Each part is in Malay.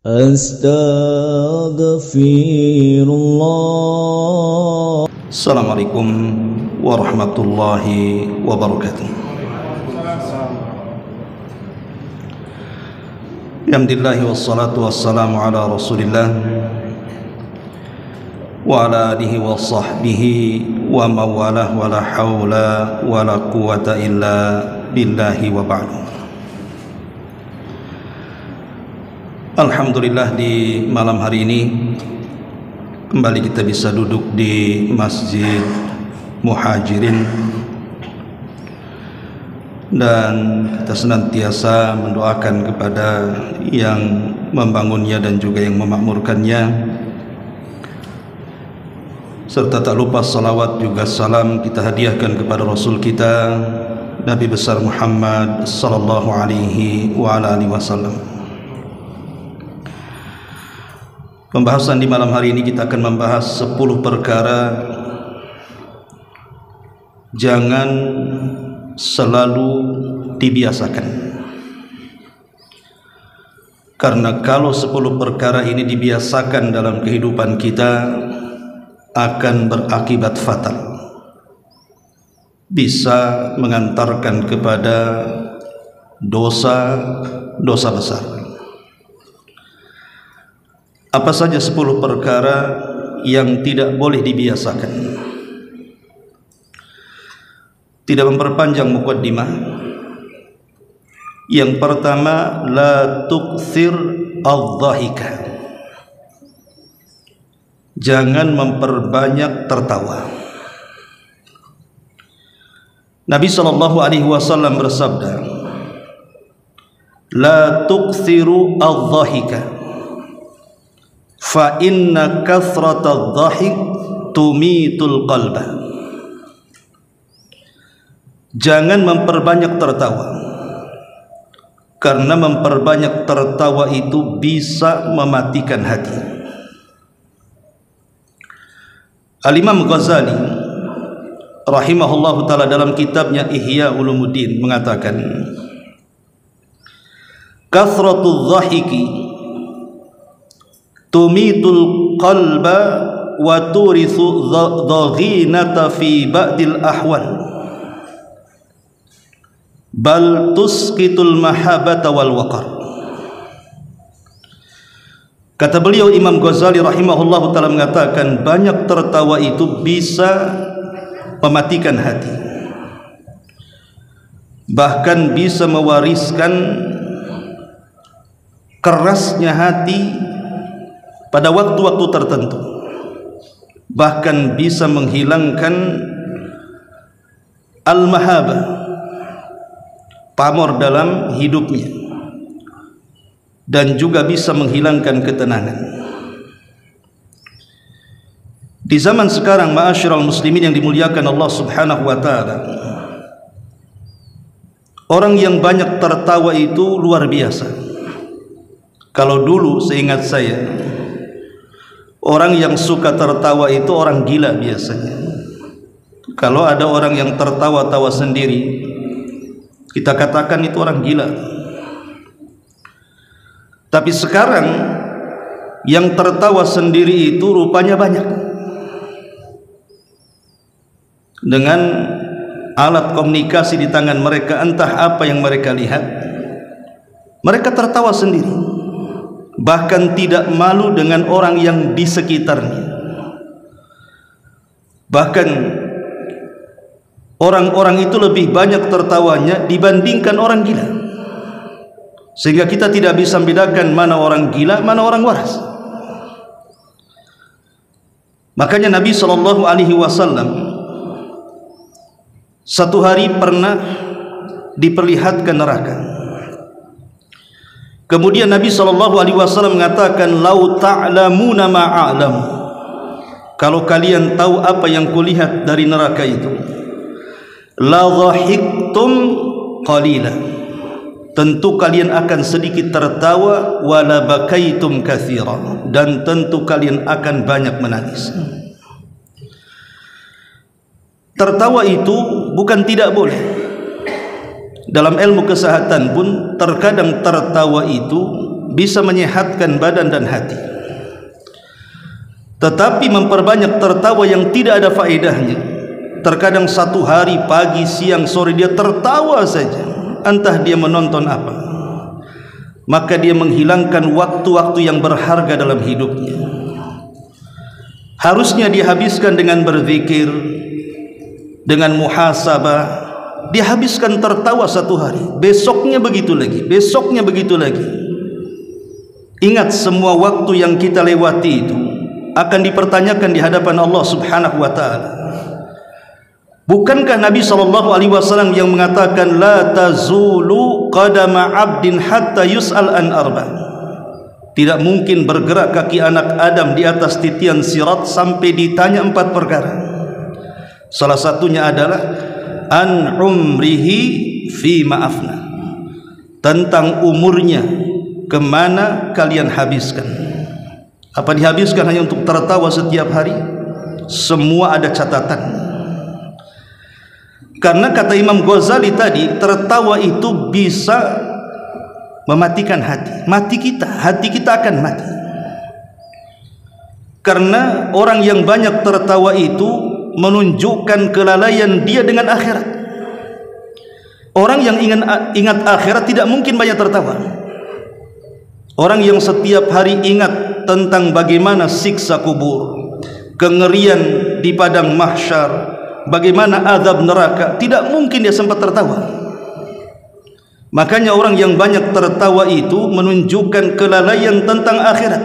Astaghfirullah. Assalamualaikum warahmatullahi wabarakatuh. Alhamdulillah wassalatu wassalamu ala Rasulillah wa ala alihi wa sahbihi wa mawalah wa la hawla wa la quwata illa billahi wa ba'du. Alhamdulillah, di malam hari ini kembali kita bisa duduk di Masjid Muhajirin, dan kita senantiasa mendoakan kepada yang membangunnya dan juga yang memakmurkannya, serta tak lupa salawat juga salam kita hadiahkan kepada Rasul kita Nabi besar Muhammad sallallahu alaihi wa ala alihi wasallam. Pembahasan di malam hari ini kita akan membahas 10 perkara jangan selalu dibiasakan. Karena kalau 10 perkara ini dibiasakan dalam kehidupan kita akan berakibat fatal, bisa mengantarkan kepada dosa besar. Apa saja 10 perkara yang tidak boleh dibiasakan? Tidak memperpanjang muqaddimah. Yang pertama, la tukthir al-dhahika. Jangan memperbanyak tertawa. Nabi sallallahu alaihi wasallam bersabda, la tukthiru al-dhahika fa inna kathratal dhahik tumitul qalba. Jangan memperbanyak tertawa, karena memperbanyak tertawa itu bisa mematikan hati. Al-Imam Ghazali rahimahullahu ta'ala dalam kitabnya Ihya Ulumuddin mengatakan, kathratul dhahiki tumitul qalba wa turithu dhaghinata fi ba'dil ahwal bal tusqitul mahabata wal waqar. Kata beliau Imam Ghazali rahimahullahu ta'ala mengatakan, banyak tertawa itu bisa mematikan hati, bahkan bisa mewariskan kerasnya hati pada waktu-waktu tertentu, bahkan bisa menghilangkan al-mahabah, pamor dalam hidupnya, dan juga bisa menghilangkan ketenangan. Di zaman sekarang, ma'asyiral muslimin yang dimuliakan Allah subhanahu wa ta'ala, orang yang banyak tertawa itu luar biasa. Kalau dulu seingat saya, orang yang suka tertawa itu orang gila biasanya. Kalau ada orang yang tertawa-tawa sendiri, kita katakan itu orang gila. Tapi sekarang yang tertawa sendiri itu rupanya banyak. Dengan alat komunikasi di tangan mereka, entah apa yang mereka lihat, mereka tertawa sendiri, bahkan tidak malu dengan orang yang di sekitarnya. Bahkan orang-orang itu lebih banyak tertawanya dibandingkan orang gila, sehingga kita tidak bisa membedakan mana orang gila, mana orang waras. Makanya Nabi sallallahu alaihi wasallam satu hari pernah diperlihatkan neraka. Kemudian Nabi sallallahu alaihi wasallam mengatakan, lau ta'lamuna ma a'lam, kalau kalian tahu apa yang kulihat dari neraka itu, la dhahiktum qalila, tentu kalian akan sedikit tertawa, wa la bakaitum katsira, dan tentu kalian akan banyak menangis. Tertawa itu bukan tidak boleh. Dalam ilmu kesehatan pun terkadang tertawa itu bisa menyehatkan badan dan hati. Tetapi memperbanyak tertawa yang tidak ada faedahnya, terkadang satu hari, pagi, siang, sore dia tertawa saja, entah dia menonton apa, maka dia menghilangkan waktu-waktu yang berharga dalam hidupnya. Harusnya dihabiskan dengan berzikir, dengan muhasabah. Dihabiskan tertawa satu hari, besoknya begitu lagi, besoknya begitu lagi. Ingat, semua waktu yang kita lewati itu akan dipertanyakan di hadapan Allah Subhanahu wa ta'ala. Bukankah Nabi SAW yang mengatakan la tazulu qadama 'abdin hatta yus'al an arba'? Tidak mungkin bergerak kaki anak Adam di atas titian sirat sampai ditanya 4 perkara. Salah satunya adalah an umrihi fi ma'afna, tentang umurnya, kemana kalian habiskan. Apa dihabiskan hanya untuk tertawa setiap hari? Semua ada catatan. Karena kata Imam Ghazali tadi, tertawa itu bisa mematikan hati. Hati kita akan mati. Karena orang yang banyak tertawa itu menunjukkan kelalaian dia dengan akhirat. Orang yang ingat akhirat tidak mungkin banyak tertawa. Orang yang setiap hari ingat tentang bagaimana siksa kubur, kengerian di padang mahsyar, bagaimana azab neraka, tidak mungkin dia sempat tertawa. Makanya orang yang banyak tertawa itu menunjukkan kelalaian tentang akhirat.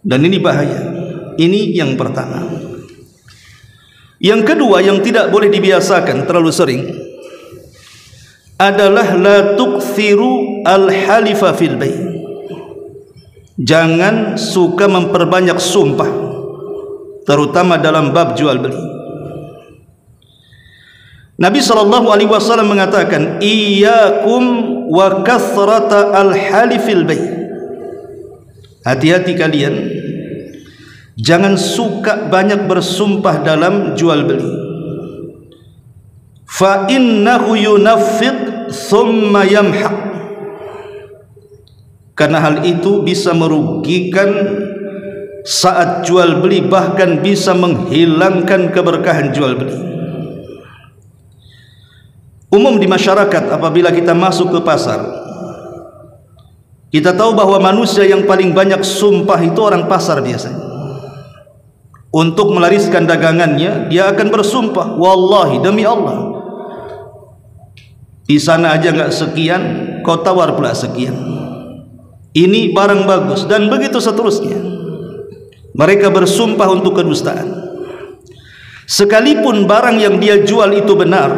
Dan ini bahaya. Ini yang pertama. Yang kedua yang tidak boleh dibiasakan terlalu sering adalah la tukthiru al-halifa fil bay'. Jangan suka memperbanyak sumpah, terutama dalam bab jual beli. Nabi SAW mengatakan, iyyakum wa kathrata al-halifil bay'. Hati-hati kalian, jangan suka banyak bersumpah dalam jual beli. Fa innahu yunaffiq thumma yamhaq. Karena hal itu bisa merugikan saat jual beli, bahkan bisa menghilangkan keberkahan jual beli. Umum di masyarakat, apabila kita masuk ke pasar, kita tahu bahwa manusia yang paling banyak sumpah itu orang pasar biasanya. Untuk melariskan dagangannya, dia akan bersumpah, wallahi, demi Allah, di sana aja nggak sekian, kau tawar pula sekian. Ini barang bagus, dan begitu seterusnya. Mereka bersumpah untuk kedustaan. Sekalipun barang yang dia jual itu benar,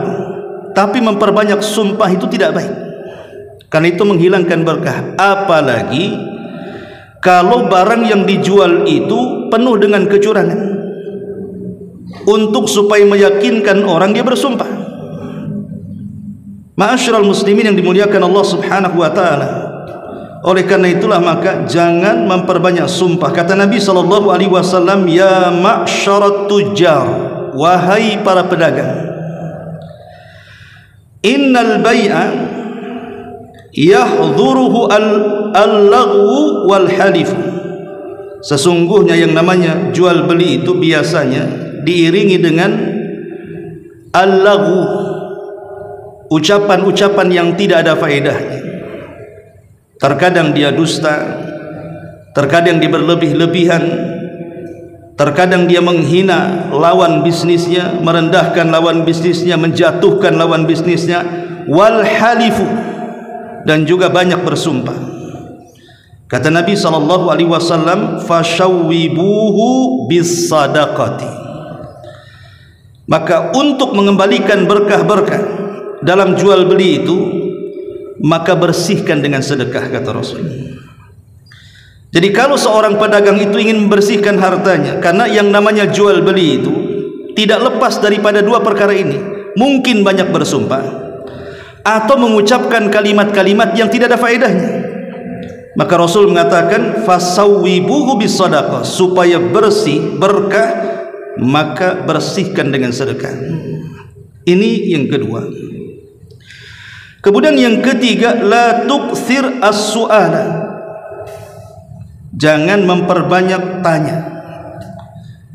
tapi memperbanyak sumpah itu tidak baik, karena itu menghilangkan berkah. Apalagi kalau barang yang dijual itu penuh dengan kecurangan, untuk supaya meyakinkan orang dia bersumpah. Ma'asyiral muslimin yang dimuliakan Allah Subhanahu wa ta'ala, oleh karena itulah maka jangan memperbanyak sumpah. Kata Nabi SAW, ya ma'syarat tujjar, wahai para pedagang, innal bai'a yahdhuruhu al-lagwu wal halif. Sesungguhnya yang namanya jual beli itu biasanya diiringi dengan al-lagwu, ucapan-ucapan yang tidak ada faedahnya. Terkadang dia dusta, terkadang dia berlebih-lebihan, terkadang dia menghina lawan bisnisnya, merendahkan lawan bisnisnya, menjatuhkan lawan bisnisnya, wal halifu, dan juga banyak bersumpah. Kata Nabi SAW, fashawwibuhu bis sadaqati. Maka untuk mengembalikan berkah-berkah dalam jual beli itu, maka bersihkan dengan sedekah, kata Rasul. Jadi kalau seorang pedagang itu ingin membersihkan hartanya, karena yang namanya jual beli itu tidak lepas daripada dua perkara ini, mungkin banyak bersumpah atau mengucapkan kalimat-kalimat yang tidak ada faedahnya. Maka Rasul mengatakan fasawwibuhu bis sadaqah, supaya bersih berkah maka bersihkan dengan sedekah. Ini yang kedua. Kemudian yang ketiga, la tukthir as-su'ala. jangan memperbanyak tanya.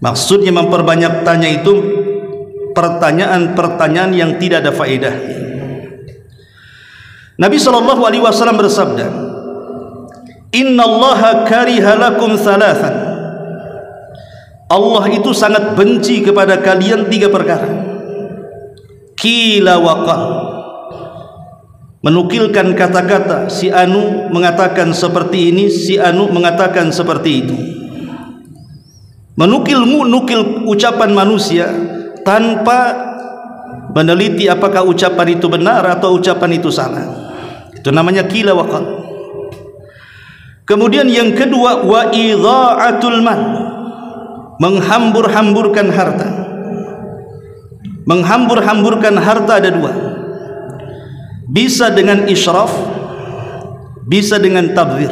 Maksudnya memperbanyak tanya itu pertanyaan-pertanyaan yang tidak ada faedah. Nabi SAW bersabda, Innallaha kariha lakum thalathan. Allah itu sangat benci kepada kalian 3 perkara. Qila wa qal, menukilkan kata-kata, si anu mengatakan seperti ini, si anu mengatakan seperti itu. Menukil ucapan manusia tanpa meneliti apakah ucapan itu benar atau ucapan itu salah. Itu namanya qila wa qal. Kemudian yang kedua, wa idha'atul mal, menghambur-hamburkan harta. Menghambur-hamburkan harta ada 2. Bisa dengan israf, bisa dengan tabdzir.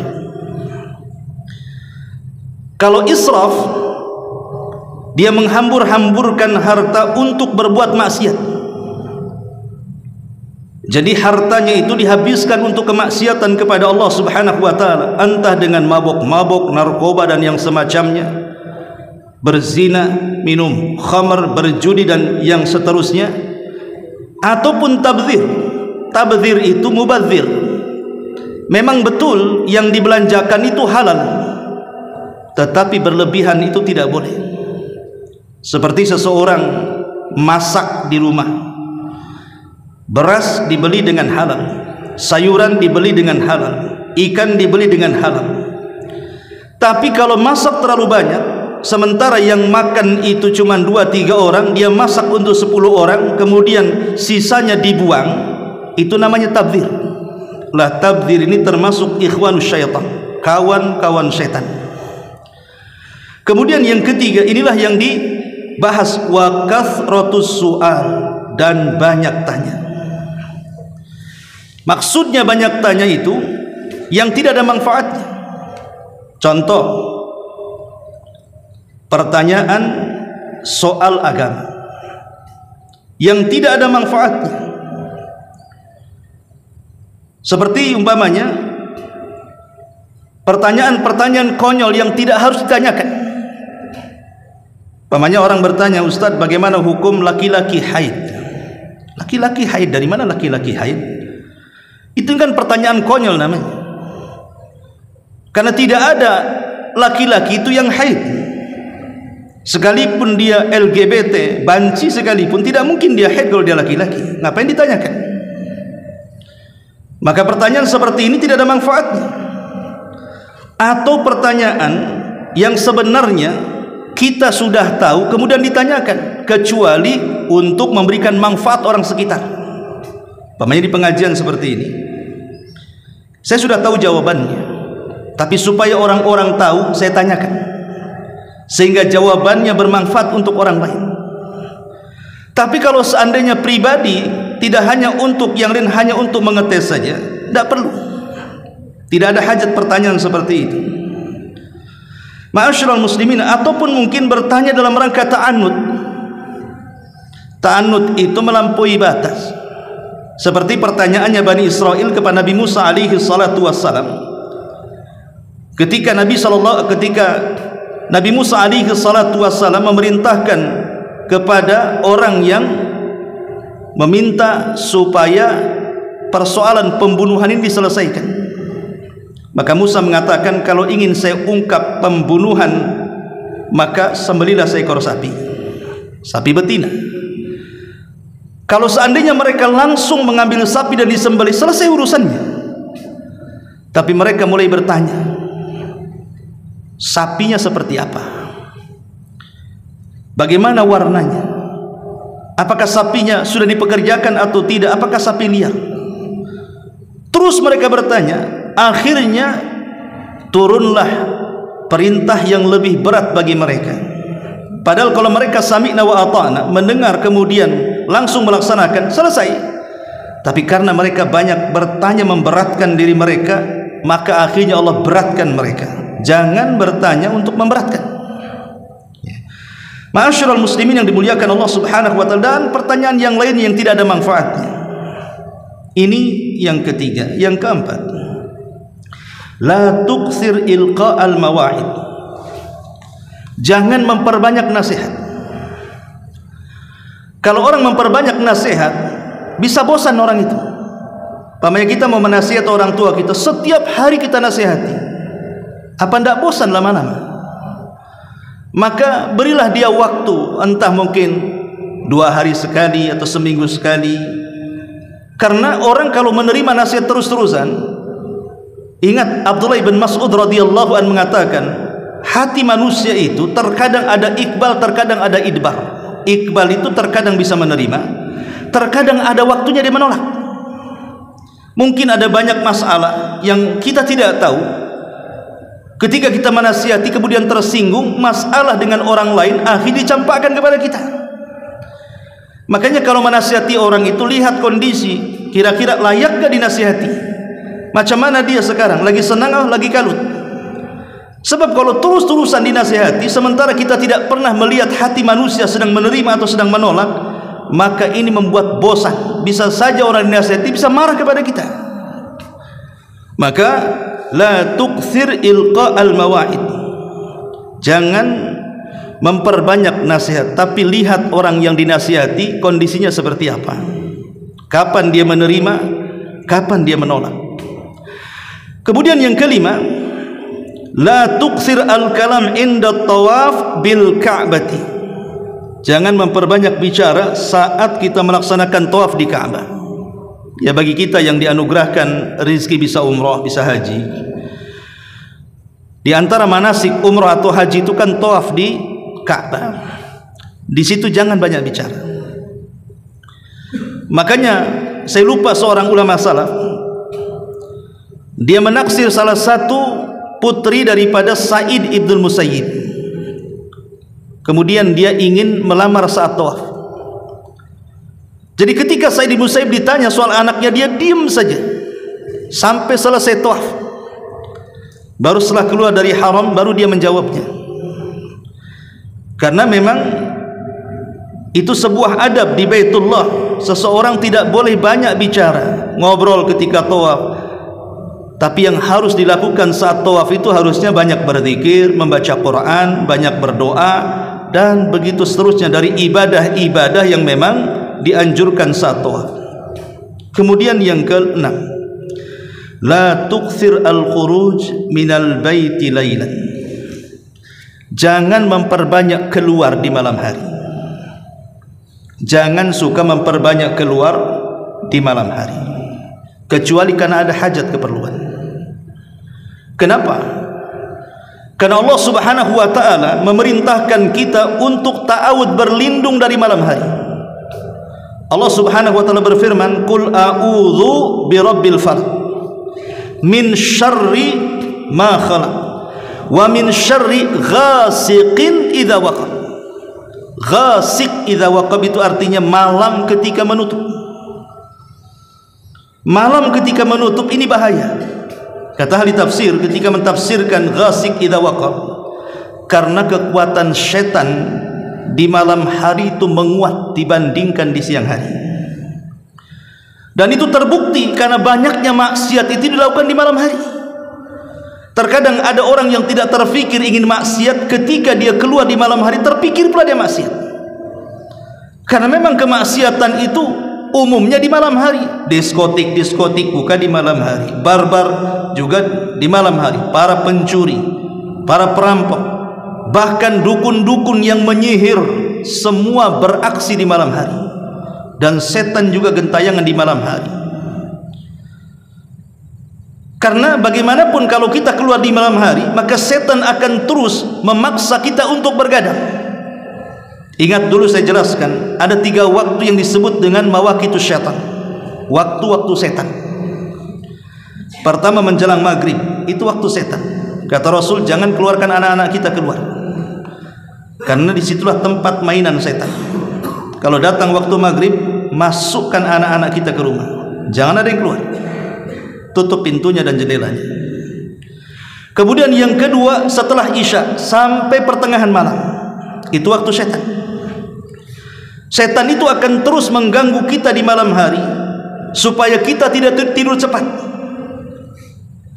Kalau israf, dia menghambur-hamburkan harta untuk berbuat maksiat. Jadi hartanya itu dihabiskan untuk kemaksiatan kepada Allah Subhanahu wa taala, entah dengan mabuk-mabuk, narkoba dan yang semacamnya, berzina, minum khamr, berjudi dan yang seterusnya, ataupun tabdzir. Tabdzir itu mubadzir. Memang betul yang dibelanjakan itu halal, tetapi berlebihan itu tidak boleh. Seperti seseorang masak di rumah, beras dibeli dengan halal, sayuran dibeli dengan halal, ikan dibeli dengan halal. Tapi kalau masak terlalu banyak, sementara yang makan itu cuma 2-3 orang, dia masak untuk 10 orang, kemudian sisanya dibuang, itu namanya tabdzir. Lah, tabdzir ini termasuk ikhwanus syaitan, kawan-kawan syaitan. Kemudian yang ketiga, inilah yang dibahas, wa kathratus su'al, dan banyak tanya. Maksudnya banyak tanya itu yang tidak ada manfaatnya. Contoh, pertanyaan soal agama yang tidak ada manfaatnya. Seperti umpamanya pertanyaan-pertanyaan konyol yang tidak harus ditanyakan. Umpamanya orang bertanya, Ustaz, bagaimana hukum laki-laki haid? Laki-laki haid, dari mana laki-laki haid? Itu kan pertanyaan konyol namanya. Karena tidak ada laki-laki itu yang haid. Sekalipun dia LGBT, banci sekalipun, tidak mungkin dia haid kalau dia laki-laki. Ngapain ditanyakan? Maka pertanyaan seperti ini tidak ada manfaatnya. Atau pertanyaan yang sebenarnya kita sudah tahu kemudian ditanyakan, kecuali untuk memberikan manfaat orang sekitar. Umpamanya di pengajian seperti ini, saya sudah tahu jawabannya, tapi supaya orang-orang tahu, saya tanyakan, sehingga jawabannya bermanfaat untuk orang lain. Tapi kalau seandainya pribadi, tidak hanya untuk yang lain, hanya untuk mengetes saja, tidak perlu. Tidak ada hajat pertanyaan seperti itu. Ma'asyiral muslimin, ataupun mungkin bertanya dalam rangka ta'annud. Ta'annud itu melampaui batas. Seperti pertanyaannya Bani Israel kepada Nabi Musa alaihi salatu wassalam. Ketika Nabi Musa alaihi salatu wassalam memerintahkan kepada orang yang meminta supaya persoalan pembunuhan ini diselesaikan, maka Musa mengatakan, kalau ingin saya ungkap pembunuhan, maka sembelihlah seekor sapi betina. Kalau seandainya mereka langsung mengambil sapi dan disembelih, selesai urusannya. Tapi mereka mulai bertanya, sapinya seperti apa? Bagaimana warnanya? Apakah sapinya sudah dipekerjakan atau tidak? Apakah sapi liar? Terus mereka bertanya. Akhirnya turunlah perintah yang lebih berat bagi mereka. Padahal kalau mereka sami'na wa ata'na, mendengar kemudian langsung melaksanakan, selesai. Tapi karena mereka banyak bertanya memberatkan diri mereka, maka akhirnya Allah beratkan mereka. Jangan bertanya untuk memberatkan. Ma'asyiral muslimin yang dimuliakan Allah Subhanahu wa taala, dan pertanyaan yang lain yang tidak ada manfaatnya. Ini yang ketiga. Yang keempat, La tuksir ilqa'al mawa'id. Jangan memperbanyak nasihat. Kalau orang memperbanyak nasihat, bisa bosan orang itu. Pamannya kita mau menasihat orang tua kita, setiap hari kita nasihati, apa ndak bosan lama-lama? Maka berilah dia waktu, entah mungkin 2 hari sekali atau seminggu sekali. Karena orang kalau menerima nasihat terus-terusan, ingat Abdullah bin Mas'ud radhiyallahu anhu mengatakan, hati manusia itu terkadang ada iqbal, terkadang ada idbar. Iqbal itu terkadang bisa menerima, terkadang ada waktunya dia menolak. Mungkin ada banyak masalah yang kita tidak tahu. Ketika kita menasihati kemudian tersinggung masalah dengan orang lain, akhirnya dicampakkan kepada kita. Makanya kalau menasihati orang itu lihat kondisi, kira-kira layak gak dinasihati? Macam mana dia sekarang? Lagi senang atau lagi kalut? Sebab kalau terus-terusan dinasihati sementara kita tidak pernah melihat hati manusia sedang menerima atau sedang menolak, maka ini membuat bosan. Bisa saja orang dinasihati bisa marah kepada kita. Maka la tukthir ilqa'al mawa'id. Jangan memperbanyak nasihat, tapi lihat orang yang dinasihati kondisinya seperti apa. Kapan dia menerima, kapan dia menolak. Kemudian yang kelima, la tukthir al-kalam inda tawaf bil ka'bati. Jangan memperbanyak bicara saat kita melaksanakan tawaf di Ka'bah. Ya, bagi kita yang dianugerahkan rezeki bisa umrah, bisa haji, di antara manasik umrah atau haji itu kan tawaf di Ka'bah. Di situ jangan banyak bicara. Makanya saya lupa seorang ulama salaf, dia menaksir salah satu putri daripada Sa'id ibnul Musayyib. Kemudian dia ingin melamar saat tawaf. Jadi ketika Sa'id ibn Musayyib ditanya soal anaknya, dia diam saja sampai selesai tawaf. Baru setelah keluar dari haram baru dia menjawabnya. Karena memang itu sebuah adab di Baitullah. Seseorang tidak boleh banyak bicara, ngobrol ketika tawaf. Tapi yang harus dilakukan saat tawaf itu harusnya banyak berzikir, membaca Quran, banyak berdoa, dan begitu seterusnya dari ibadah-ibadah yang memang dianjurkan saat tawaf. Kemudian yang ke-6, la tukthir al-khuruj minal baiti lailan. Jangan memperbanyak keluar di malam hari. Jangan suka memperbanyak keluar di malam hari, kecuali karena ada hajat keperluan. Kenapa? Karena Allah Subhanahu wa ta'ala memerintahkan kita untuk ta'awud, berlindung dari malam hari. Allah Subhanahu wa ta'ala berfirman, qul a'udzu birabbil falaq min syarri ma khalaq wa min syarri ghasiqin idza waqab. Ghasiq idza waqab itu artinya malam ketika menutup. Malam ketika menutup ini bahaya. Kata ahli tafsir ketika mentafsirkan ghasiq idza waqab, karena kekuatan setan di malam hari itu menguat dibandingkan di siang hari. Dan itu terbukti karena banyaknya maksiat itu dilakukan di malam hari. Terkadang ada orang yang tidak terfikir ingin maksiat, ketika dia keluar di malam hari terpikir pula dia maksiat. Karena memang kemaksiatan itu umumnya di malam hari. Diskotik buka di malam hari, barbar juga di malam hari, para pencuri, para perampok, bahkan dukun-dukun yang menyihir, semua beraksi di malam hari. Dan setan juga gentayangan di malam hari. Karena bagaimanapun kalau kita keluar di malam hari, maka setan akan terus memaksa kita untuk bergadang. Ingat dulu saya jelaskan, ada 3 waktu yang disebut dengan mawaqitus syaitan, waktu-waktu setan. Pertama menjelang maghrib, itu waktu setan. Kata Rasul, jangan keluarkan anak-anak kita keluar, karena disitulah tempat mainan setan. Kalau datang waktu maghrib, masukkan anak-anak kita ke rumah, jangan ada yang keluar, tutup pintunya dan jendelanya. Kemudian yang kedua, setelah isya sampai pertengahan malam, itu waktu setan. Setan itu akan terus mengganggu kita di malam hari supaya kita tidak tidur cepat.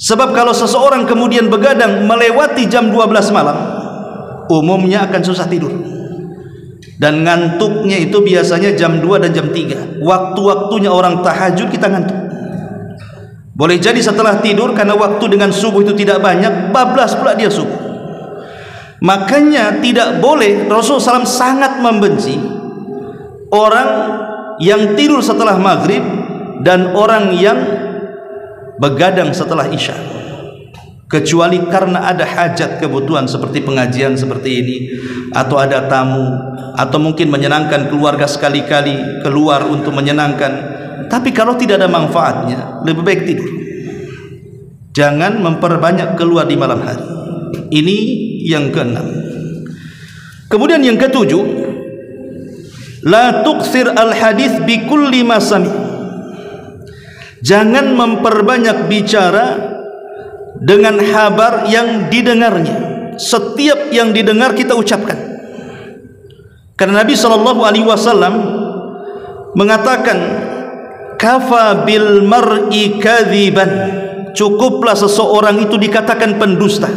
Sebab kalau seseorang kemudian begadang melewati jam 12 malam, umumnya akan susah tidur. Dan ngantuknya itu biasanya jam 2 dan jam 3. Waktu-waktunya orang tahajud kita ngantuk. Boleh jadi setelah tidur, karena waktu dengan subuh itu tidak banyak, bablas pula dia subuh. Makanya tidak boleh, Rasulullah SAW sangat membenci orang yang tidur setelah maghrib dan orang yang begadang setelah isya, kecuali karena ada hajat kebutuhan seperti pengajian seperti ini, atau ada tamu, atau mungkin menyenangkan keluarga, sekali-kali keluar untuk menyenangkan. Tapi kalau tidak ada manfaatnya, lebih baik tidur. Jangan memperbanyak keluar di malam hari. Ini yang keenam. Kemudian yang ketujuh, la tuksir al hadis bi kulli ma sami. Jangan memperbanyak bicara dengan kabar yang didengarnya. Setiap yang didengar kita ucapkan. Karena Nabi SAW mengatakan, kafa bil mar'i kadhiban, cukuplah seseorang itu dikatakan pendusta.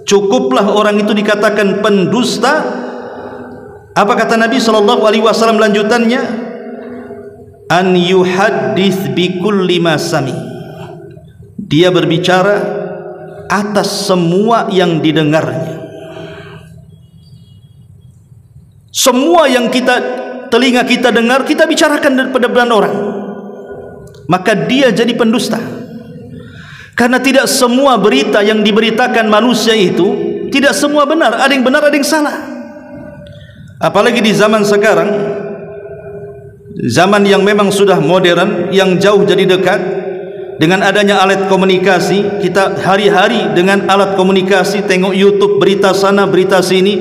Cukuplah orang itu dikatakan pendusta. Apa kata Nabi SAW lanjutannya? An yuhaddits bi kulli ma sami. Dia berbicara atas semua yang didengarnya. Semua yang telinga kita dengar, kita bicarakan pada orang. Maka dia jadi pendusta. Karena tidak semua berita yang diberitakan manusia itu, tidak semua benar. Ada yang benar, ada yang salah. Apalagi di zaman sekarang, zaman yang memang sudah modern, yang jauh jadi dekat. Dengan adanya alat komunikasi, kita hari-hari dengan alat komunikasi, tengok YouTube, berita sana, berita sini.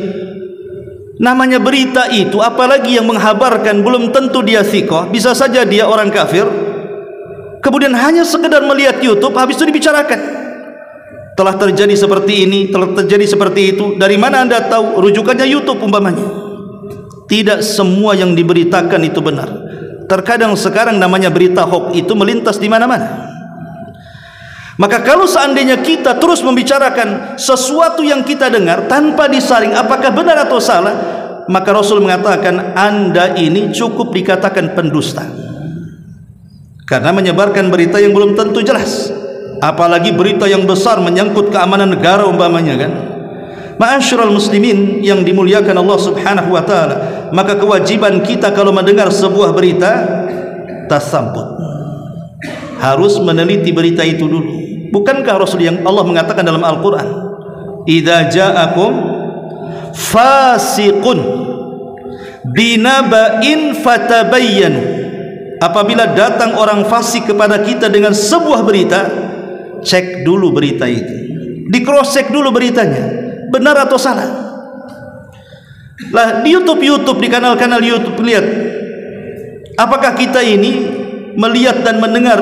Namanya berita itu, apalagi yang menghabarkan, belum tentu dia thiqah, bisa saja dia orang kafir. Kemudian hanya sekedar melihat YouTube, habis itu dibicarakan. Telah terjadi seperti ini, telah terjadi seperti itu. Dari mana anda tahu? Rujukannya YouTube umpamanya. Tidak semua yang diberitakan itu benar. Terkadang sekarang namanya berita hoax itu melintas di mana-mana. Maka kalau seandainya kita terus membicarakan sesuatu yang kita dengar tanpa disaring apakah benar atau salah, maka Rasul mengatakan anda ini cukup dikatakan pendusta. Karena menyebarkan berita yang belum tentu jelas, apalagi berita yang besar menyangkut keamanan negara umpamanya, kan. Ma'asyiral muslimin yang dimuliakan Allah Subhanahu wa taala, maka kewajiban kita kalau mendengar sebuah berita, tasabbut. Harus meneliti berita itu dulu. Bukankah Rasul yang Allah mengatakan dalam Al-Qur'an, "Idza ja'akum fasiqun binaba'in fatabayyanu." Apabila datang orang fasik kepada kita dengan sebuah berita, cek dulu berita itu, di cross check dulu beritanya, benar atau salah. Lah di YouTube, di kanal-kanal YouTube, lihat apakah kita ini melihat dan mendengar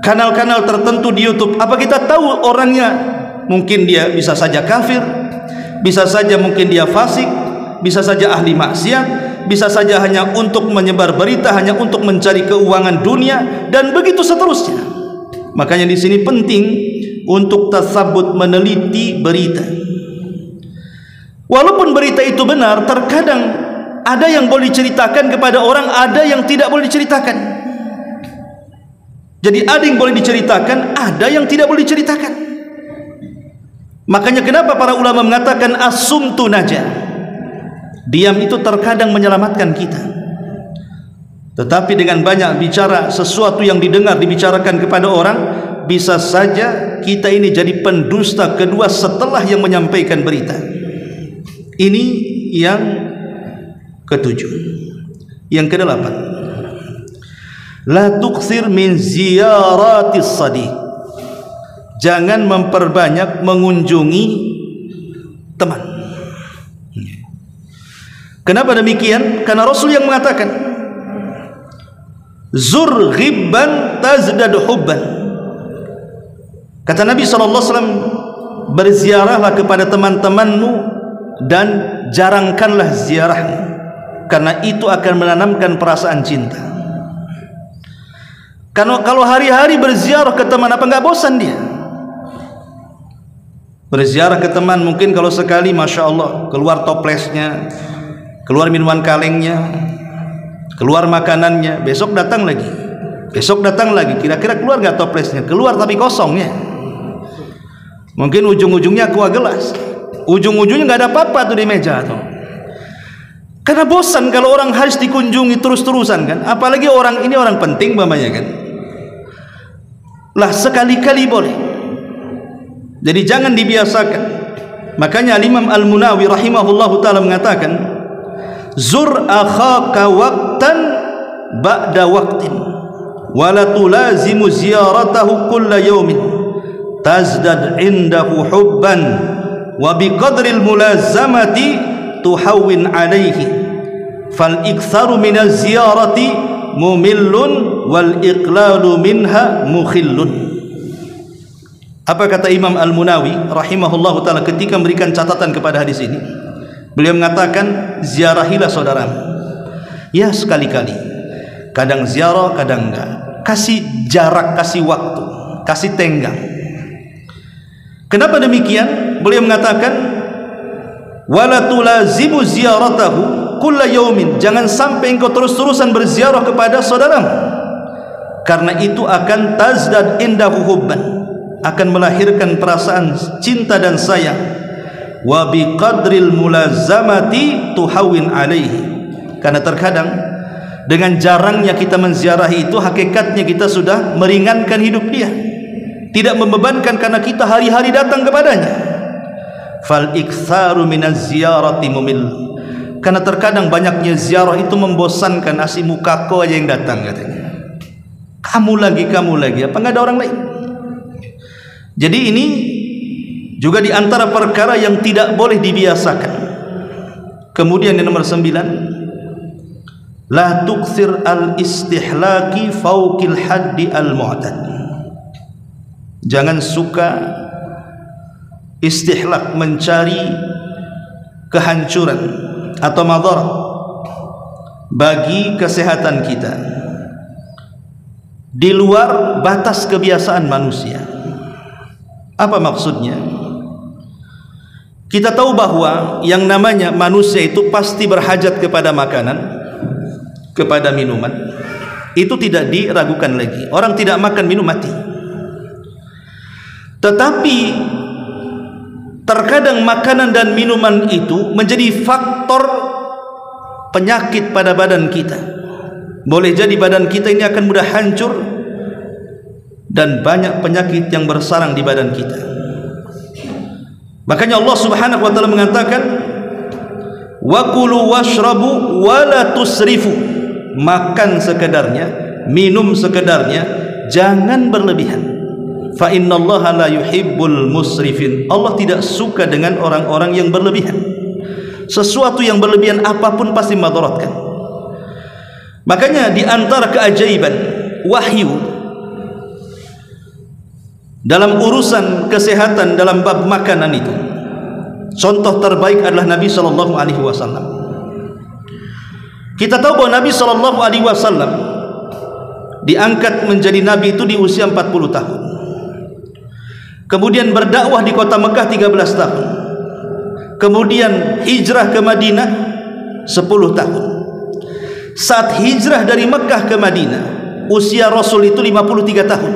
kanal-kanal tertentu di YouTube, apa kita tahu orangnya? Mungkin dia bisa saja kafir, bisa saja mungkin dia fasik, bisa saja ahli maksiat, bisa saja hanya untuk menyebar berita, hanya untuk mencari keuangan dunia, dan begitu seterusnya. Makanya di sini penting untuk tasabbut, meneliti berita. Walaupun berita itu benar, terkadang ada yang boleh diceritakan kepada orang, ada yang tidak boleh diceritakan. Jadi ada yang boleh diceritakan, ada yang tidak boleh diceritakan. Makanya kenapa para ulama mengatakan as-sumtu najah. Diam itu terkadang menyelamatkan kita. Tetapi dengan banyak bicara, sesuatu yang didengar dibicarakan kepada orang, bisa saja kita ini jadi pendusta kedua setelah yang menyampaikan berita. Ini yang ketujuh. Yang kedelapan, la tuksir min ziyaratis sadiq. Jangan memperbanyak mengunjungi teman. Kenapa demikian? Karena Rasul yang mengatakan, zur ghibban tazdad hubban. Kata Nabi SAW, berziarahlah kepada teman-temanmu dan jarangkanlah ziarahmu, karena itu akan menanamkan perasaan cinta. Kalau hari-hari berziarah ke teman, apa nggak bosan dia? Berziarah ke teman mungkin kalau sekali, masya Allah, keluar toplesnya, keluar minuman kalengnya, keluar makanannya, besok datang lagi, besok datang lagi. Kira-kira keluar nggak toplesnya? Keluar tapi kosongnya. Mungkin ujung-ujungnya aqua gelas, ujung-ujungnya nggak ada apa-apa tuh di meja tuh. Karena bosan kalau orang harus dikunjungi terus-terusan kan. Apalagi orang ini orang penting mamanya kan. Lah sekali-kali boleh. Jadi jangan dibiasakan. Makanya Imam Al-Munawi rahimahullahu ta'ala mengatakan, zur akhaka waqtan ba'da waqtin wala tulazimu ziyaratahu kulla yawmin tazdad indahu hubban wa biqadril mulazamati tuhawwin alaihi fal iktharu minaz ziyarati mumillun wal iqlalu minha mukhillun. Apa kata Imam Al-Munawi rahimahullahu ta'ala ketika memberikan catatan kepada hadis ini? Beliau mengatakan, ziarahilah saudaramu ya sekali-kali, kadang ziarah kadang enggak, kasih jarak, kasih waktu, kasih tenggang. Kenapa demikian? Beliau mengatakan, wala tulazimu ziyaratahu kulla yaumin, jangan sampai engkau terus-terusan berziarah kepada saudaramu, karena itu akan tazdad indahu hubban, akan melahirkan perasaan cinta dan sayang. Wa biqadril mulazamati tuhawwin alaihi, karena terkadang dengan jarangnya kita menziarahi itu hakikatnya kita sudah meringankan hidup dia, tidak membebankan karena kita hari-hari datang kepadanya. Fal iktsaru minaz ziyarati mumil, karena terkadang banyaknya ziarah itu membosankan. Asih mukako aja yang datang katanya, kamu lagi, apa nggak ada orang lain? Jadi ini juga di antara perkara yang tidak boleh dibiasakan. Kemudian yang nomor 9, la tukthir al istihlaki fauqil haddi al mu'tad, jangan suka istihlak, mencari kehancuran atau madarat bagi kesehatan kita di luar batas kebiasaan manusia. Apa maksudnya? Kita tahu bahwa yang namanya manusia itu pasti berhajat kepada makanan, kepada minuman. Itu tidak diragukan lagi. Orang tidak makan minum mati. Tetapi terkadang makanan dan minuman itu menjadi faktor penyakit pada badan kita. Boleh jadi badan kita ini akan mudah hancur dan banyak penyakit yang bersarang di badan kita. Makanya Allah Subhanahu wa taala mengatakan, wa kulu washrabu wa la tusrifu, makan sekedarnya, minum sekedarnya, jangan berlebihan. Fa innallaha la yuhibbul musrifin, Allah tidak suka dengan orang-orang yang berlebihan. Sesuatu yang berlebihan apapun pasti madaratkan. Makanya di antara keajaiban wahyu dalam urusan kesehatan dalam bab makanan itu, contoh terbaik adalah Nabi sallallahu alaihi wasallam. Kita tahu bahwa Nabi sallallahu alaihi wasallam diangkat menjadi nabi itu di usia 40 tahun. Kemudian berdakwah di kota Mekah 13 tahun. Kemudian hijrah ke Madinah 10 tahun. Saat hijrah dari Mekah ke Madinah, usia Rasul itu 53 tahun.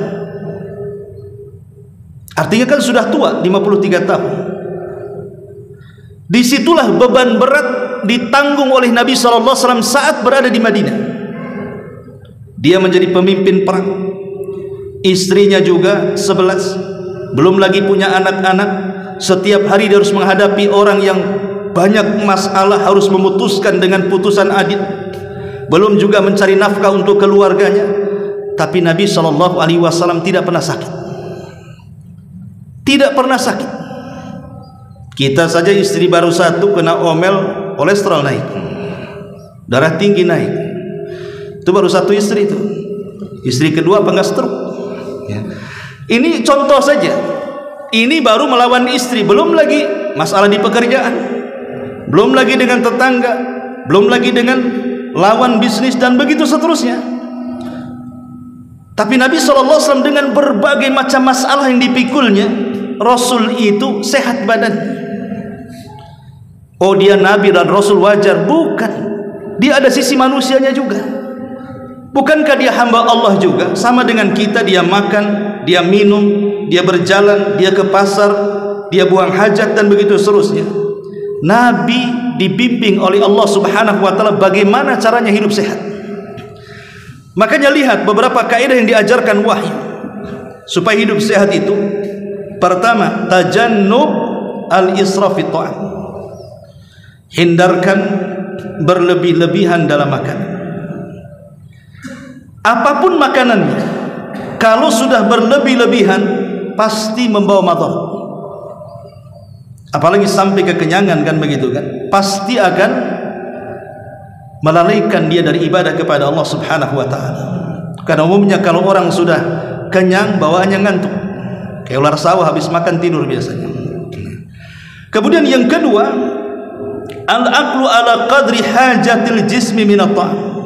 Artinya kan sudah tua, 53 tahun. Disitulah beban berat ditanggung oleh Nabi SAW saat berada di Madinah. Dia menjadi pemimpin perang, istrinya juga 11, belum lagi punya anak-anak. Setiap hari dia harus menghadapi orang yang banyak masalah, harus memutuskan dengan putusan adil, belum juga mencari nafkah untuk keluarganya. Tapi Nabi SAW tidak pernah sakit, tidak pernah sakit. Kita saja istri baru satu kena omel, kolesterol naik, darah tinggi naik. Itu baru satu istri itu. Istri kedua apa enggak stroke ya. Ini contoh saja. Ini baru melawan istri, belum lagi masalah di pekerjaan, belum lagi dengan tetangga, belum lagi dengan lawan bisnis dan begitu seterusnya. Tapi Nabi SAW dengan berbagai macam masalah yang dipikulnya, Rasul itu sehat badan. Oh, dia Nabi dan Rasul wajar? Bukan. Dia ada sisi manusianya juga. Bukankah dia hamba Allah juga? Sama dengan kita, dia makan, dia minum, dia berjalan, dia ke pasar, dia buang hajat, dan begitu seterusnya. Nabi dibimbing oleh Allah Subhanahu wa taala bagaimana caranya hidup sehat. Makanya lihat beberapa kaidah yang diajarkan wahyu supaya hidup sehat itu. Pertama, tajannub al-israf fi ta'am. Hindarkan berlebih-lebihan dalam makan. Apapun makanannya, kalau sudah berlebih-lebihan pasti membawa madarat. Apalagi sampai kekenyangan, kan begitu kan? Pasti akan melalaikan dia dari ibadah kepada Allah Subhanahu wa taala. Karena umumnya kalau orang sudah kenyang, bawaannya ngantuk. Kayak ular sawah habis makan tidur biasanya. Kemudian yang kedua, al-aqlu ala qadri hajatil jismi min at-ta'am.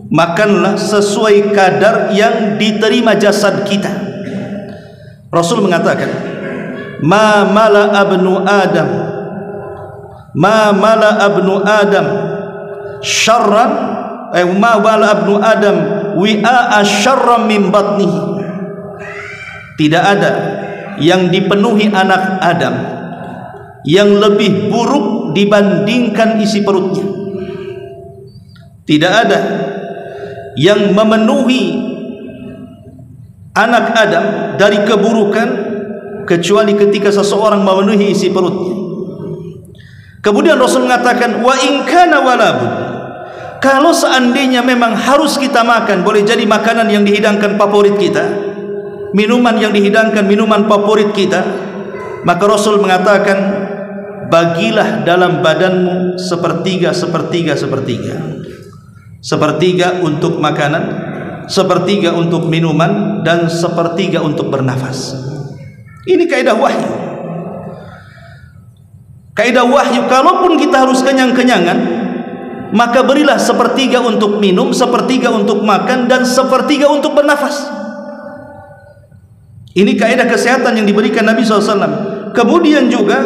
Makanlah sesuai kadar yang diterima jasad kita. Rasul mengatakan, ma mala abnu adam syarran, ma mala abnu adam wi'a syarran min batnihi. Tidak ada yang dipenuhi anak Adam yang lebih buruk dibandingkan isi perutnya. Tidak ada yang memenuhi anak Adam dari keburukan kecuali ketika seseorang memenuhi isi perutnya. Kemudian Rasul mengatakan, wa in kana walabud, kalau seandainya memang harus kita makan, boleh jadi makanan yang dihidangkan favorit kita, minuman yang dihidangkan minuman favorit kita, maka Rasul mengatakan, bagilah dalam badanmu sepertiga, sepertiga, sepertiga. Sepertiga untuk makanan, sepertiga untuk minuman, dan sepertiga untuk bernafas. Ini kaidah wahyu. Kaidah wahyu, kalaupun kita harus kenyang-kenyangan, maka berilah sepertiga untuk minum, sepertiga untuk makan, dan sepertiga untuk bernafas. Ini kaidah kesehatan yang diberikan Nabi SAW. Kemudian juga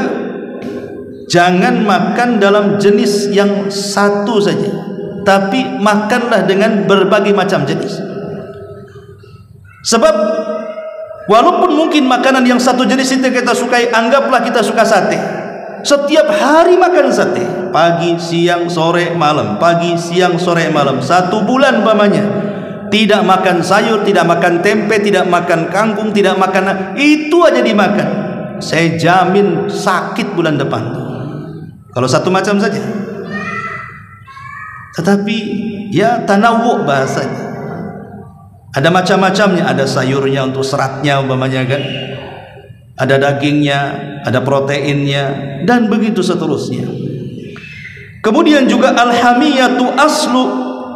jangan makan dalam jenis yang satu saja, tapi makanlah dengan berbagai macam jenis. Sebab walaupun mungkin makanan yang satu jenis itu kita sukai, anggaplah kita suka sate, setiap hari makan sate, pagi, siang, sore, malam, pagi, siang, sore, malam, 1 bulan umpamanya tidak makan sayur, tidak makan tempe, tidak makan kangkung, tidak makan, itu aja dimakan, saya jamin sakit bulan depan kalau satu macam saja. Tetapi ya tanawwu bahasanya, ada macam-macamnya, ada sayurnya untuk seratnya umpamanya kan, ada dagingnya, ada proteinnya, dan begitu seterusnya. Kemudian juga al-hamiyatu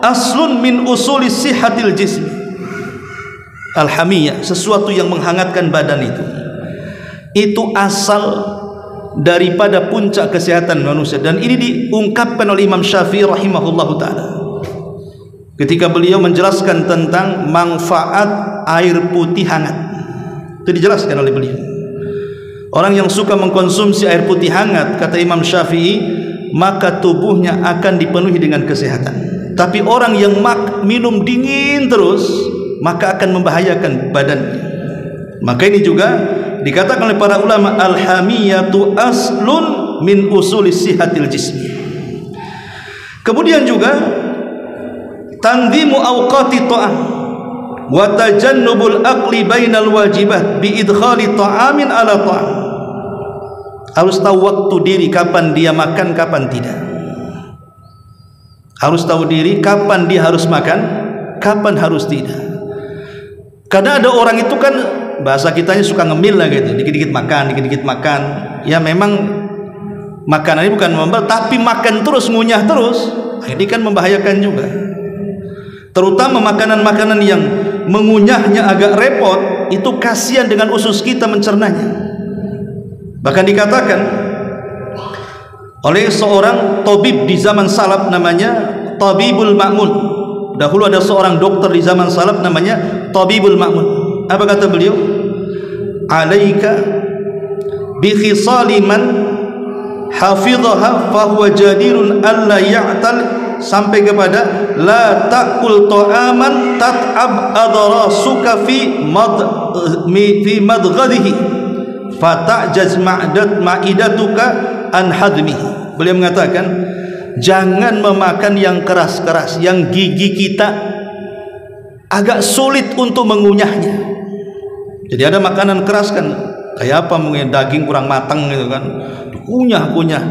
aslun min usuli sihatil jism. Al-hamiyah, sesuatu yang menghangatkan badan itu asal daripada puncak kesehatan manusia, dan ini diungkapkan oleh Imam Syafi'i rahimahullahu ta'ala ketika beliau menjelaskan tentang manfaat air putih hangat. Itu dijelaskan oleh beliau, orang yang suka mengkonsumsi air putih hangat, kata Imam Syafi'i, maka tubuhnya akan dipenuhi dengan kesehatan. Tapi orang yang minum dingin terus, maka akan membahayakan badannya. Maka ini juga dikatakan oleh para ulama, al-hamiyatu aslun min usuli sihatil jismi. Kemudian juga tanzimu awqati ta'am wa tajannubul aqli bainal wajibat bi idkhali ta'amin ala ta'am. Harus tahu waktu diri, kapan dia makan, kapan tidak. Harus tahu diri kapan dia harus makan, kapan harus tidak. Karena ada orang itu kan bahasa kitanya suka ngemil lah gitu, dikit-dikit makan, dikit-dikit makan. Ya memang makanannya bukan membel, tapi makan terus, ngunyah terus. Ini kan membahayakan juga. Terutama makanan-makanan yang mengunyahnya agak repot, itu kasihan dengan usus kita mencernanya. Bahkan dikatakan oleh seorang tabib di zaman salaf, namanya Tabibul Ma'mun, dahulu ada seorang dokter di zaman salaf namanya Tabibul Ma'mun. Apa kata beliau? Alaika bi khisali man hafidhaha fahuwa jadirun alla ya'tal, sampai kepada la ta'kul ta'aman tat'ab adrasuka fi madghadihi fata'jaz ma'idatuka an hadmihi. Beliau mengatakan, jangan memakan yang keras-keras, yang gigi kita agak sulit untuk mengunyahnya. Jadi ada makanan keras kan, kayak apa mungkin daging kurang matang gitu kan, kunyah-kunyah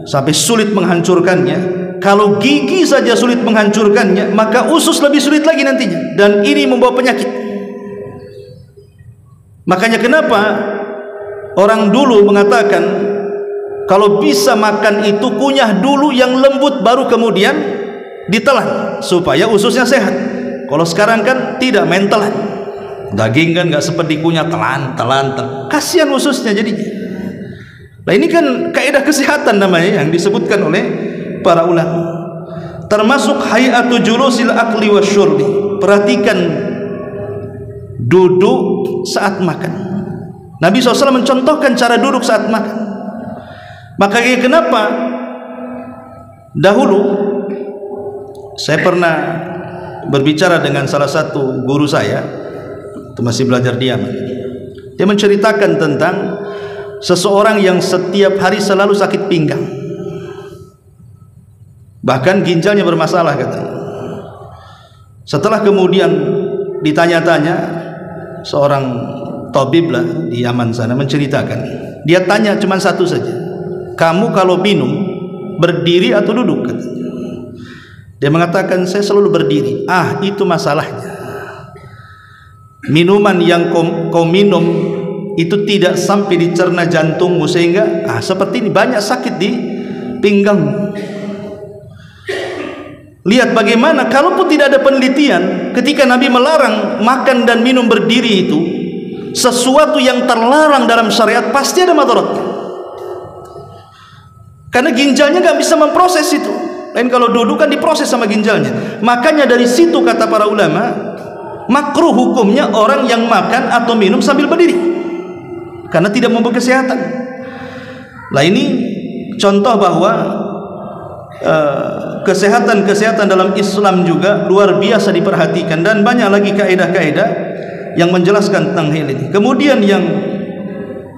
sampai sulit menghancurkannya. Kalau gigi saja sulit menghancurkannya, maka usus lebih sulit lagi nantinya, dan ini membawa penyakit. Makanya kenapa orang dulu mengatakan kalau bisa makan itu kunyah dulu yang lembut, baru kemudian ditelan supaya ususnya sehat. Kalau sekarang kan tidak, main telan. Daging kan nggak seperti kunyah, telan. Kasihan ususnya jadinya. Nah ini kan kaidah kesehatan namanya yang disebutkan oleh para ulama. Termasuk hayatu julusil akli wasyurbi. Perhatikan duduk saat makan. Nabi SAW mencontohkan cara duduk saat makan. Makanya kenapa dahulu saya pernah berbicara dengan salah satu guru saya, itu masih belajar di Yaman. Dia menceritakan tentang seseorang yang setiap hari selalu sakit pinggang, bahkan ginjalnya bermasalah katanya. Setelah kemudian ditanya-tanya, seorang tabib lah di Yaman sana menceritakan, dia tanya cuma satu saja, kamu kalau minum berdiri atau duduk? Katanya. Dia mengatakan, saya selalu berdiri. Ah, itu masalahnya. Minuman yang kau minum itu tidak sampai dicerna jantungmu, sehingga seperti ini banyak sakit di pinggang. Lihat bagaimana, kalaupun tidak ada penelitian, ketika Nabi melarang makan dan minum berdiri itu, sesuatu yang terlarang dalam syariat pasti ada madaratnya. Karena ginjalnya nggak bisa memproses itu. Lain kalau duduk kan diproses sama ginjalnya. Makanya dari situ kata para ulama, makruh hukumnya orang yang makan atau minum sambil berdiri, karena tidak membawa kesehatan. Nah ini contoh bahwa kesehatan dalam Islam juga luar biasa diperhatikan, dan banyak lagi kaidah-kaidah yang menjelaskan tentang hal ini. Kemudian yang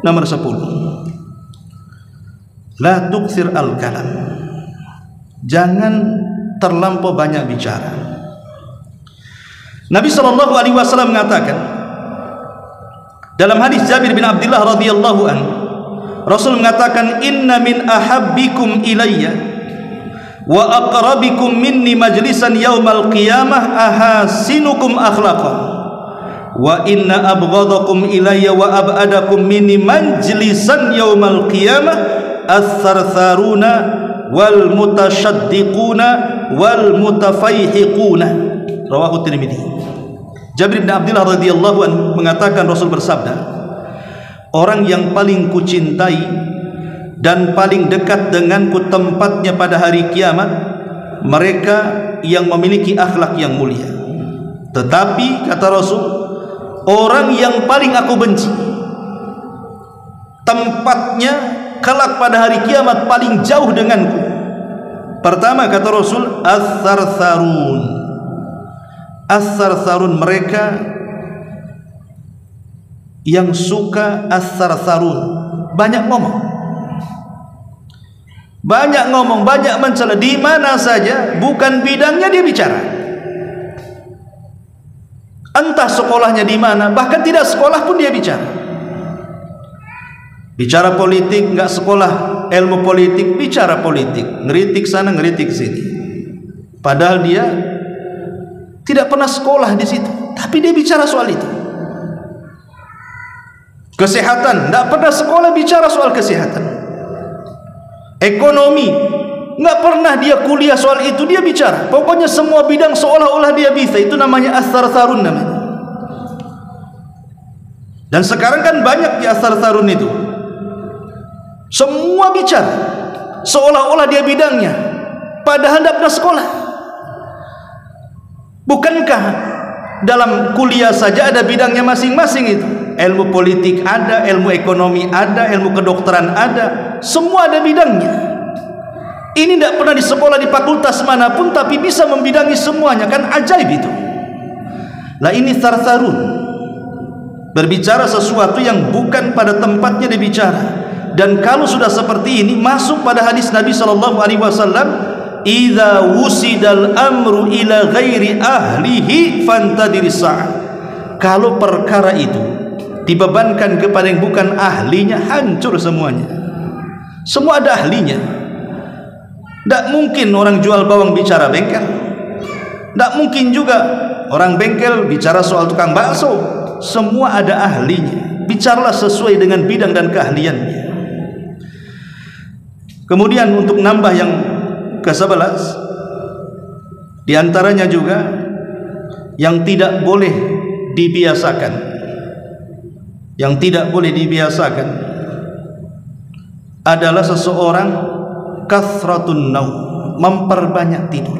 nomor 10, la tuksir al-kalam, jangan terlampau banyak bicara. Nabi SAW mengatakan dalam hadis Jabir bin Abdullah radhiyallahu an, Rasul mengatakan, inna min ahabbikum ilayya wa aqrabikum minni majlisan yaumal qiyamah ahasinukum akhlaqa wa inna abghadakum ilayya wa ab'adakum minni majlisan yaumal qiyamah as-sartharuna wal mutasyaddiquna wal mutafaihiquna. Rawahu Tirmidzi. Jabir bin Abdullah radhiyallahu anhu mengatakan, Rasul bersabda, orang yang paling kucintai dan paling dekat denganku tempatnya pada hari kiamat mereka yang memiliki akhlak yang mulia. Tetapi kata Rasul, orang yang paling aku benci tempatnya kelak pada hari kiamat paling jauh denganku. Pertama kata Rasul, as-sartharun. As-sartharun, mereka yang suka as-sartharun, banyak ngomong, banyak mencela, di mana saja bukan bidangnya dia bicara. Entah sekolahnya di mana, bahkan tidak sekolah pun dia bicara. Bicara politik, nggak sekolah ilmu politik, bicara politik, ngeritik sana ngeritik sini. Padahal dia tidak pernah sekolah di situ, tapi dia bicara soal itu. Kesehatan, nggak pernah sekolah, bicara soal kesehatan. Ekonomi, nggak pernah dia kuliah soal itu, dia bicara. Pokoknya semua bidang seolah-olah dia bisa. Itu namanya as-sartharun namanya. Dan sekarang kan banyak di as-sartharun itu, semua bicara seolah-olah dia bidangnya, padahal tidak pernah sekolah. Bukankah dalam kuliah saja ada bidangnya masing-masing itu? Ilmu politik ada, ilmu ekonomi ada, ilmu kedokteran ada, semua ada bidangnya. Ini tidak pernah di sekolah di fakultas manapun, tapi bisa membidangi semuanya, kan ajaib itu. Lah ini thartharun, berbicara sesuatu yang bukan pada tempatnya dibicara. Dan kalau sudah seperti ini, masuk pada hadis Nabi SAW, idza wusidal amru ila ghairi ahlihi fantadiris sa'ah. Kalau perkara itu dibebankan kepada yang bukan ahlinya, hancur semuanya. Semua ada ahlinya. Tak mungkin orang jual bawang bicara bengkel, tak mungkin juga orang bengkel bicara soal tukang bakso. Semua ada ahlinya. Bicaralah sesuai dengan bidang dan keahliannya. Kemudian untuk nambah yang ke-11, diantaranya juga yang tidak boleh dibiasakan, yang tidak boleh dibiasakan adalah seseorang kathratun naum, memperbanyak tidur.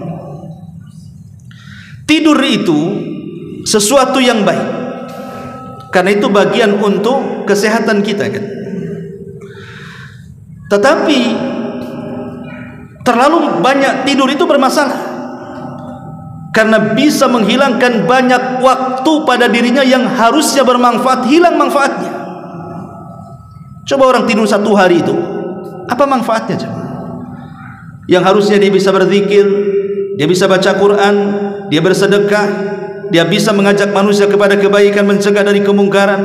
Tidur itu sesuatu yang baik, karena itu bagian untuk kesehatan kita kan. Tetapi terlalu banyak tidur itu bermasalah, karena bisa menghilangkan banyak waktu pada dirinya yang harusnya bermanfaat, hilang manfaatnya. Coba orang tidur 1 hari itu, apa manfaatnya coba? Yang harusnya dia bisa berzikir, dia bisa baca Quran, dia bersedekah, dia bisa mengajak manusia kepada kebaikan, mencegah dari kemungkaran,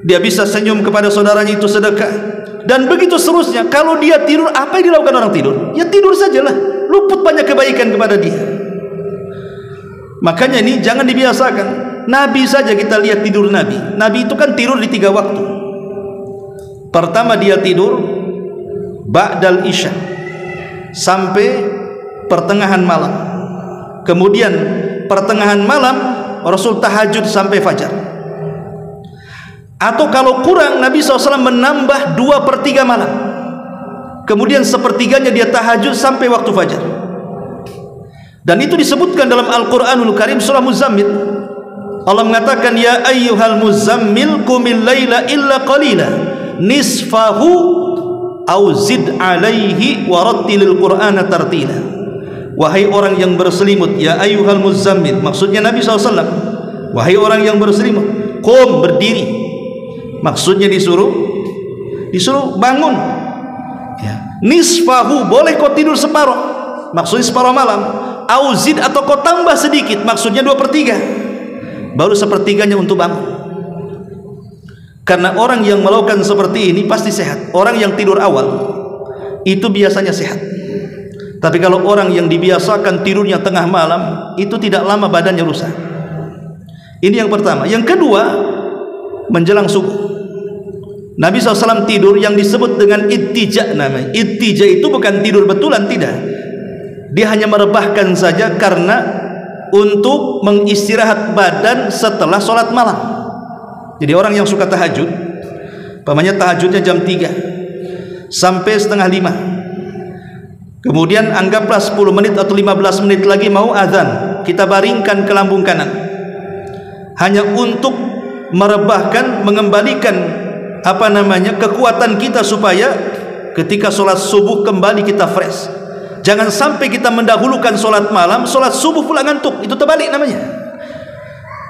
dia bisa senyum kepada saudaranya, itu sedekah. Dan begitu seterusnya. Kalau dia tidur, apa yang dilakukan orang tidur? Ya tidur sajalah, luput banyak kebaikan kepada dia. Makanya ini jangan dibiasakan. Nabi saja kita lihat tidur Nabi. Nabi itu kan tidur di 3 waktu. Pertama dia tidur ba'dal isya sampai pertengahan malam. Kemudian pertengahan malam Rasul tahajud sampai fajar. Atau kalau kurang, Nabi SAW menambah 2/3 malam. Kemudian 1/3-nya dia tahajud sampai waktu fajar. Dan itu disebutkan dalam Al-Quranul Karim surah Muzammil. Allah mengatakan, ya ayyuhal muzammil qumil laila illa qalila nisfahu au zid alaihi warattilil qur'ana tartila. Wahai orang yang berselimut, ya ayyuhal muzammil, maksudnya Nabi SAW, wahai orang yang berselimut, qum, berdiri, maksudnya disuruh bangun ya. Nisfahu, boleh kau tidur separuh, maksudnya separuh malam. Auzid, atau kau tambah sedikit, maksudnya 2/3, baru 1/3-nya untuk bangun. Karena orang yang melakukan seperti ini pasti sehat. Orang yang tidur awal itu biasanya sehat. Tapi kalau orang yang dibiasakan tidurnya tengah malam, itu tidak lama badannya rusak. Ini yang pertama. Yang kedua, menjelang subuh Nabi SAW tidur yang disebut dengan ittija namanya. Ittija itu bukan tidur betulan, tidak. Dia hanya merebahkan saja karena untuk mengistirahat badan setelah sholat malam. Jadi orang yang suka tahajud, pamannya tahajudnya jam 3 sampai setengah 5, kemudian anggaplah 10 menit atau 15 menit lagi mau azan, kita baringkan ke lambung kanan, hanya untuk merebahkan, mengembalikan kekuatan kita supaya ketika sholat subuh kembali kita fresh. Jangan sampai kita mendahulukan sholat malam, sholat subuh pula ngantuk, itu terbalik namanya.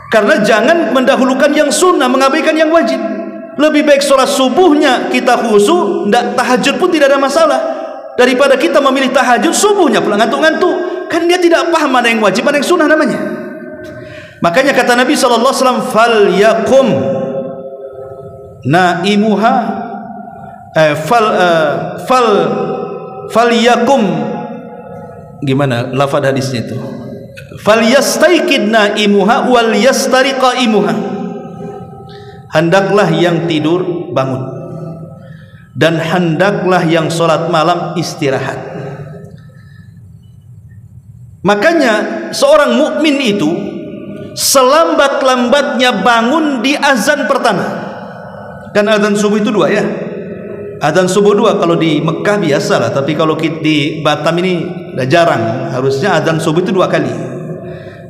Karena jangan mendahulukan yang sunnah, mengabaikan yang wajib. Lebih baik sholat subuhnya kita khusyuk, tahajud pun tidak ada masalah, daripada kita memilih tahajud subuhnya pula ngantuk-ngantuk. Kan dia tidak paham mana yang wajib, mana yang sunnah namanya. Makanya kata Nabi SAW, fal yakum naimuha fal yakum, gimana lafaz hadisnya itu, fal yastaikid naimuha wal yastariqa imuha, hendaklah yang tidur bangun dan hendaklah yang sholat malam istirahat. Makanya seorang mukmin itu selambat-lambatnya bangun di azan pertama. Kan azan subuh itu 2 ya. Azan subuh 2 kalau di Mekah biasa lah, tapi kalau di Batam ini udah jarang. Harusnya azan subuh itu 2 kali.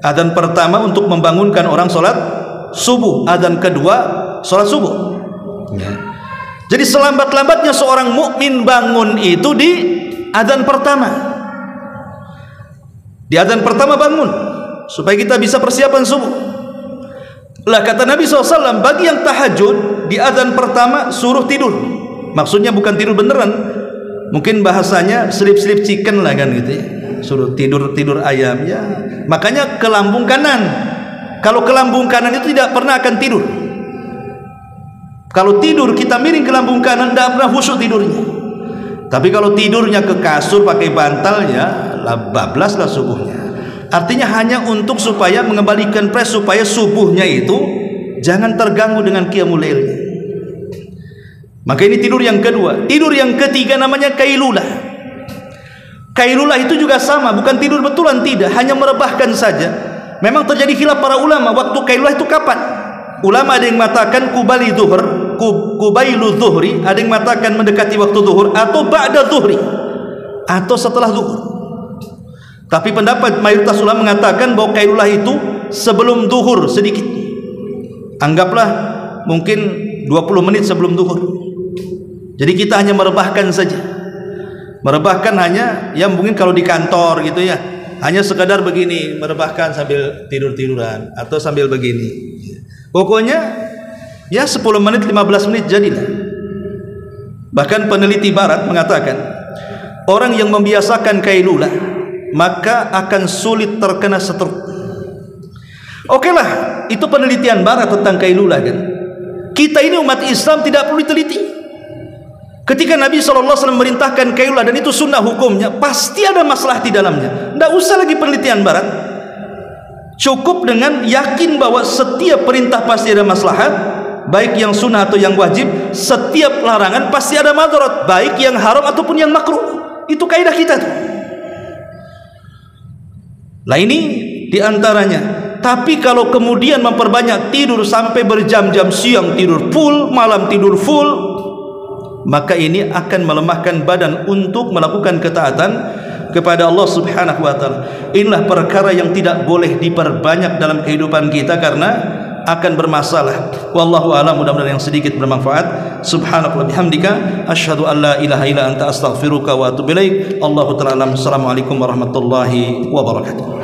Adzan pertama untuk membangunkan orang sholat subuh, adzan kedua sholat subuh. Jadi selambat-lambatnya seorang mukmin bangun itu di adzan pertama. Di adzan pertama bangun supaya kita bisa persiapan subuh. Lah kata Nabi SAW, bagi yang tahajud di adzan pertama suruh tidur. Maksudnya bukan tidur beneran, mungkin bahasanya selip-selip chicken lah kan gitu ya. Suruh tidur ayam ya. Makanya ke lambung kanan. Kalau ke lambung kanan itu tidak pernah akan tidur. Kalau tidur kita miring ke lambung kanan, tidak pernah khusyuk tidurnya. Tapi kalau tidurnya ke kasur pakai bantal ya, bablaslah subuhnya. Artinya hanya untuk supaya mengembalikan supaya subuhnya itu jangan terganggu dengan qiyamul lailnya. Maka ini tidur yang kedua. Tidur yang ketiga namanya kailulah. Kailulah itu juga sama, bukan tidur betulan, tidak, hanya merebahkan saja. Memang terjadi khilaf para ulama waktu kailulah itu kapan. Ulama ada yang mengatakan kubailu zuhri, ada yang mengatakan mendekati waktu zuhur, atau ba'da zuhri, atau setelah zuhur. Tapi pendapat mayoritas ulama mengatakan bahwa kailulah itu sebelum zuhur sedikit. Anggaplah mungkin 20 menit sebelum zuhur. Jadi kita hanya merebahkan saja. Merebahkan hanya ya mungkin kalau di kantor gitu ya, hanya sekadar begini, merebahkan sambil tidur-tiduran atau sambil begini. Pokoknya ya 10 menit 15 menit jadilah. Bahkan peneliti barat mengatakan orang yang membiasakan kailulah maka akan sulit terkena stroke. Oke lah, itu penelitian barat tentang kailulah kan. Kita ini umat Islam tidak perlu diteliti. Ketika Nabi SAW merintahkan kailulah dan itu sunnah hukumnya, pasti ada masalah di dalamnya. Tidak usah lagi penelitian barat. Cukup dengan yakin bahwa setiap perintah pasti ada maslahat, baik yang sunnah atau yang wajib. Setiap larangan pasti ada madarat, baik yang haram ataupun yang makruh. Itu kaidah kita tuh. Lah ini diantaranya. Tapi kalau kemudian memperbanyak tidur sampai berjam-jam, siang tidur full, malam tidur full, maka ini akan melemahkan badan untuk melakukan ketaatan kepada Allah Subhanahu wa taala. Inilah perkara yang tidak boleh diperbanyak dalam kehidupan kita karena akan bermasalah. Wallahu a'lam. Mudah-mudahan yang sedikit bermanfaat. Subhanallahi bihamdika asyhadu an la ilaha illa anta astaghfiruka wa atubu ilaik. Allahu ta'ala alam. Assalamualaikum warahmatullahi wabarakatuh.